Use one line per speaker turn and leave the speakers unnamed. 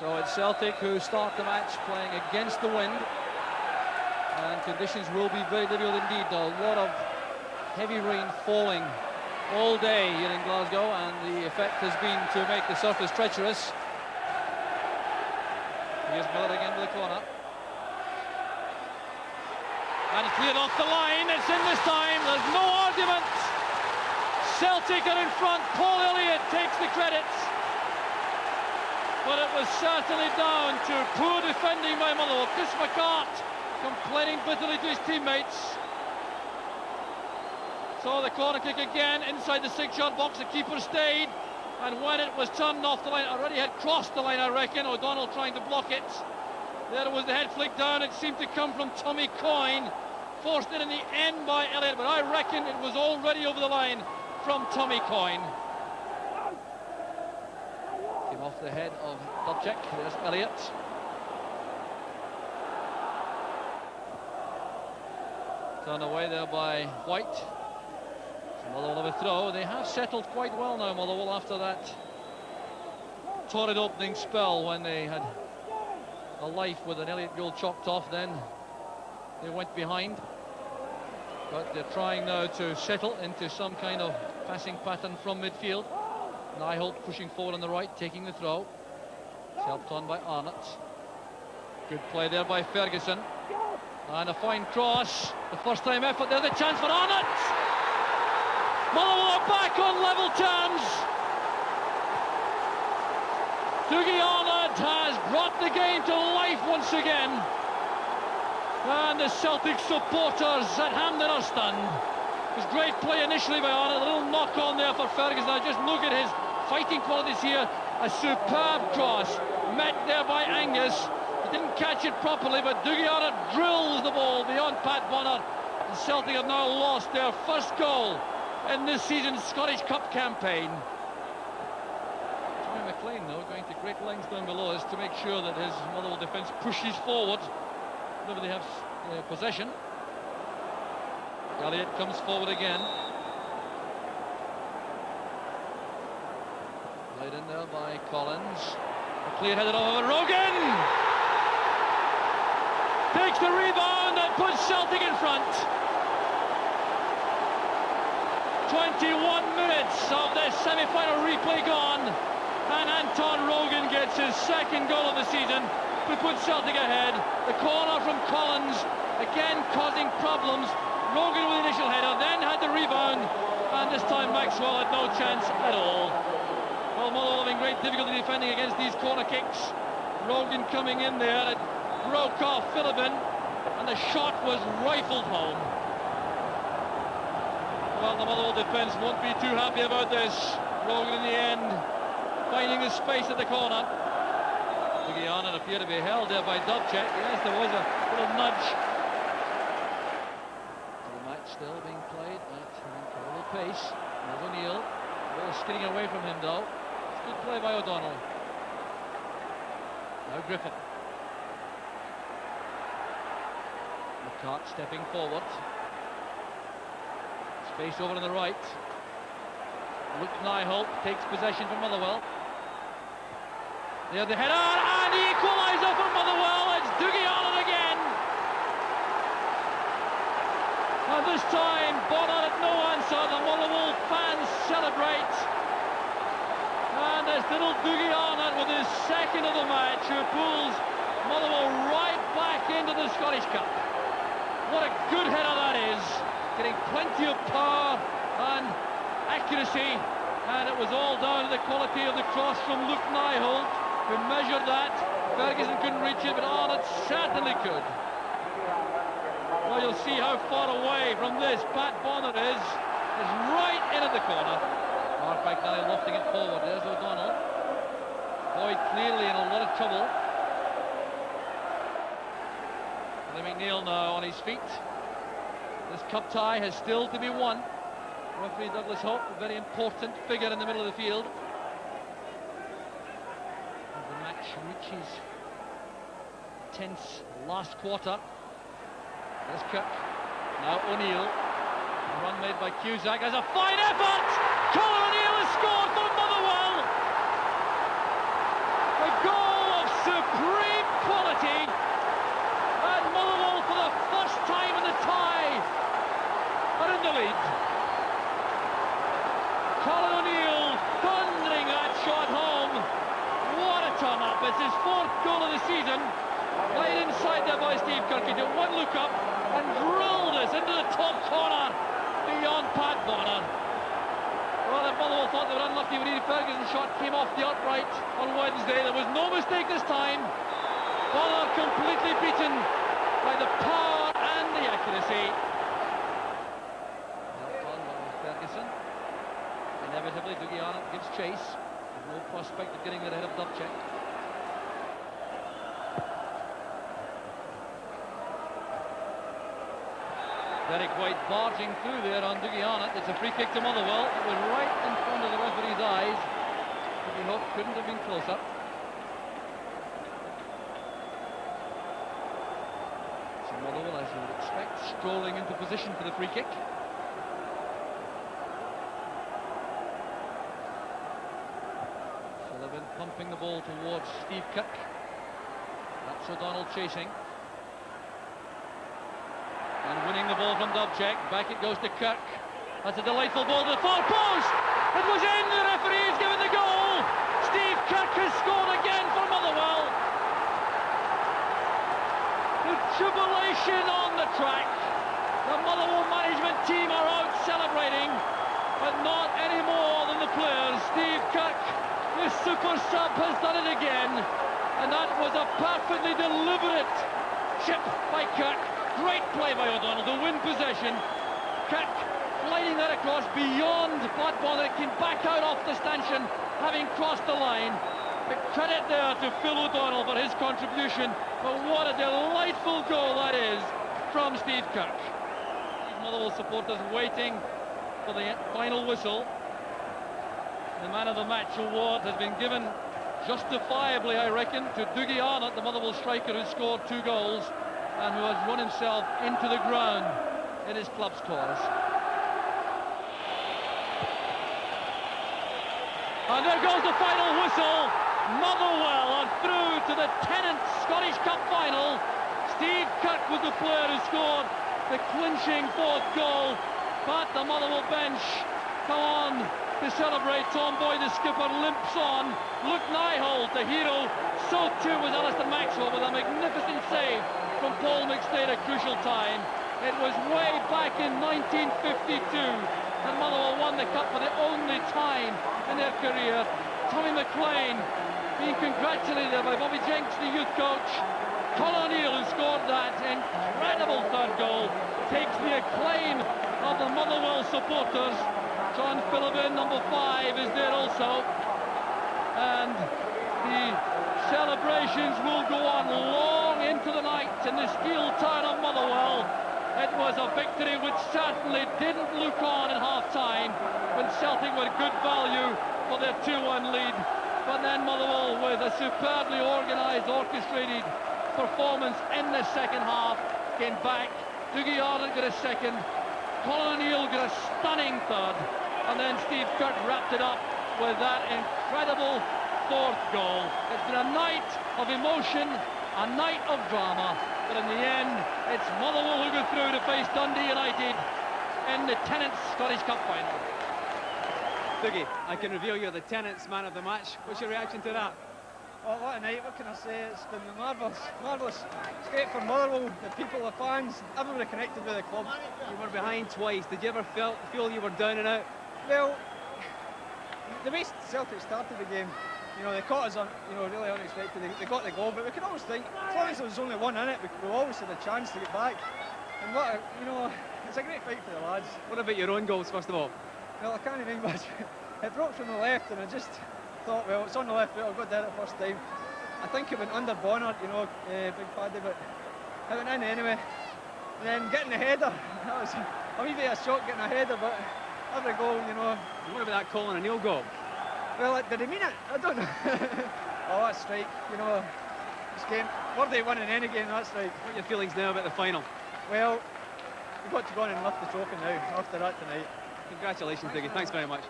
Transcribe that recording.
So it's Celtic who start the match playing against the wind, and conditions will be very difficult indeed. A lot of heavy rain falling all day here in Glasgow, and the effect has been to make the surface treacherous. Here's Miller again to the corner. And it's cleared off the line. It's in this time. There's no argument. Celtic are in front. Paul Elliott takes the credits. But it was certainly down to poor defending by Motherwell. Chris McCart complaining bitterly to his teammates. So the corner kick again inside the 6-yard box. The keeper stayed, and when it was turned off the line, already had crossed the line, I reckon. O'Donnell trying to block it. There was the head flick down. It seemed to come from Tommy Coyne, forced in the end by Elliott, but I reckon it was already over the line from Tommy Coyne. Came off the head of Dubček. There's Elliott. Turned away there by White. Motherwell have a throw. They have settled quite well now, Motherwell, after that torrid opening spell when they had a life with an Elliott goal chalked off. Then they went behind, but they're trying now to settle into some kind of passing pattern from midfield. Nyholt pushing forward on the right, taking the throw. It's helped on by Arnott. Good play there by Ferguson, and a fine cross. The first time effort. There's a chance for Arnott. Motherwell are back on level terms. Dougie Arnott has brought the game to life once again, and the Celtic supporters at Hampden are stunned. It was great play initially by Arnott, a little knock on there for Ferguson. Now just look at his fighting qualities here. A superb cross met there by Angus. He didn't catch it properly, but Dougie Arnott drills the ball beyond Pat Bonner, and Celtic have now lost their first goal in this season's Scottish Cup campaign. Jimmy McLean, though, going to great lengths down below us to make sure that his Motherwell defence pushes forward. Nobody has possession. Elliott comes forward again. Played in there by Collins. A clear headed over Rogan. Takes the rebound and puts Celtic in front. 21 minutes of this semi-final replay gone, and Anton Rogan gets his second goal of the season to put Celtic ahead. The corner from Collins, again causing problems. Rogan with the initial header, then had the rebound, and this time Maxwell had no chance at all. Well, Motherwell having great difficulty defending against these corner kicks. Rogan coming in there, it broke off Philippin, and the shot was rifled home. Well, the Motherwell defence won't be too happy about this. Rogan in the end finding his space at the corner. Dougie Arnott appeared to be held there by Dubček. Yes, there was a little nudge. The match still being played at an incredible pace. There's O'Neill. Ball skidding away from him though. It's good play by O'Donnell. Now Griffin. McCart stepping forward. Space over on the right. Luke Nyholt takes possession from Motherwell. There the header, and the equaliser for Motherwell. It's Dougie Arnott again. And this time, Bonner had no answer. The Motherwell fans celebrate. And there's little Dougie Arnott with his second of the match, who pulls Motherwell right back into the Scottish Cup. What a good header that is. Getting plenty of power and accuracy, and it was all down to the quality of the cross from Luke Nyholt, who measured that. Ferguson couldn't reach it, but Arnott certainly could. Well, you'll see how far away from this Pat Bonner is. It's right in at the corner. Mark McNally lofting it forward. There's O'Donnell. Boyd clearly in a lot of trouble. Billy McNeil now on his feet. This cup tie has still to be won. Referee Douglas Hope, a very important figure in the middle of the field. As the match reaches tense last quarter. There's Cook. Now O'Neill. A run made by Cusack. Has a fine effort! Colin O'Neill has scored for Motherwell! A goal of It's his 4th goal of the season. Played inside there by Steve Kirk. He did one look up and drilled us into the top corner beyond Pat Bonner. Well, if Motherwell thought they were unlucky when Ian Ferguson's shot came off the upright on Wednesday, there was no mistake this time. Bonner completely beaten by the power and the accuracy. Well done by Ferguson. Inevitably, Dougie Arnott gives chase. There's no prospect of getting it ahead of Dubček. Derek White barging through there on Dougie Arnott. It's a free kick to Motherwell. It was right in front of the referee's eyes. Dougie Hope couldn't have been closer. So Motherwell, as you would expect, strolling into position for the free kick. Sullivan pumping the ball towards Steve Kirk. That's O'Donnell chasing. And winning the ball from Dubček. Back it goes to Kirk. That's a delightful ball to the far post. It was in. The referee has given the goal. Steve Kirk has scored again for Motherwell. The jubilation on the track. The Motherwell management team are out celebrating, but not any more than the players. Steve Kirk, the super sub, has done it again. And that was a perfectly deliberate chip by Kirk. Great play by O'Donnell to win possession. Kirk gliding that across beyond Pat Bonner. It came back out off the stanchion, having crossed the line. The credit there to Phil O'Donnell for his contribution. But what a delightful goal that is from Steve Kirk. Motherwell supporters waiting for the final whistle. The man of the match award has been given justifiably, I reckon, to Dougie Arnott, the Motherwell striker who scored 2 goals. And who has run himself into the ground in his club's cause. And there goes the final whistle. Motherwell are through to the Tennant Scottish Cup final. Steve Kirk was the player who scored the clinching 4th goal. But the Motherwell bench come on to celebrate. Tom Boyd, the skipper, limps on. Luke Nyholt, the hero. So too was Alistair Maxwell with a magnificent save from Paul McStay at a crucial time. It was way back in 1952 and Motherwell won the cup for the only time in their career. Tommy McLean being congratulated by Bobby Jenks, the youth coach. Colin O'Neill, who scored that incredible 3rd goal, takes the acclaim of the Motherwell supporters. John Phillipen, number 5, is there also. And the celebrations will go on long into the night in the steel town of Motherwell. It was a victory which certainly didn't look on in half-time when Celtic were good value for their 2-1 lead. But then Motherwell, with a superbly organised, orchestrated performance in the second half, came back. Dougie Arnott got a 2nd. Colin O'Neill got a stunning 3rd. And then Steve Kirk wrapped it up with that incredible 4th goal. It's been a night of emotion, a night of drama, but in the end, it's Motherwell who go through to face Dundee United in the Tennant Scottish Cup final.
Dougie, I can reveal you're the Tennant's man of the match. What's your reaction to that?
Oh, what a night, what can I say? It's been marvellous, marvellous. It's great for Motherwell, the people, the fans, everybody connected with the club.
You were behind twice. Did you ever feel you were down and out?
Well, the way Celtic started the game, you know, they caught us on, you know, really unexpected. They got the goal, but we could always think, as long as there was only 1 in it, we always had a chance to get back. And what, you know, it's a great fight for the lads.
What about your own goals, first of all?
Well, I can't think much. It broke from the left, and I just thought, well, it's on the left foot, I'll go down it first time. I think it went under Bonner, you know, big paddy, but it went in anyway. And then getting the header, that was a wee bit of a shock getting a header, but every goal, you know.
What about that Colin O'Neill goal?
Well, did he mean it? I don't know. Oh, that strike, you know, this game, worthy winning any game, that strike.
What are your feelings now about the final?
Well, we've got to go on and lift the trophy now, after that tonight.
Congratulations, Dougie. Thanks very much.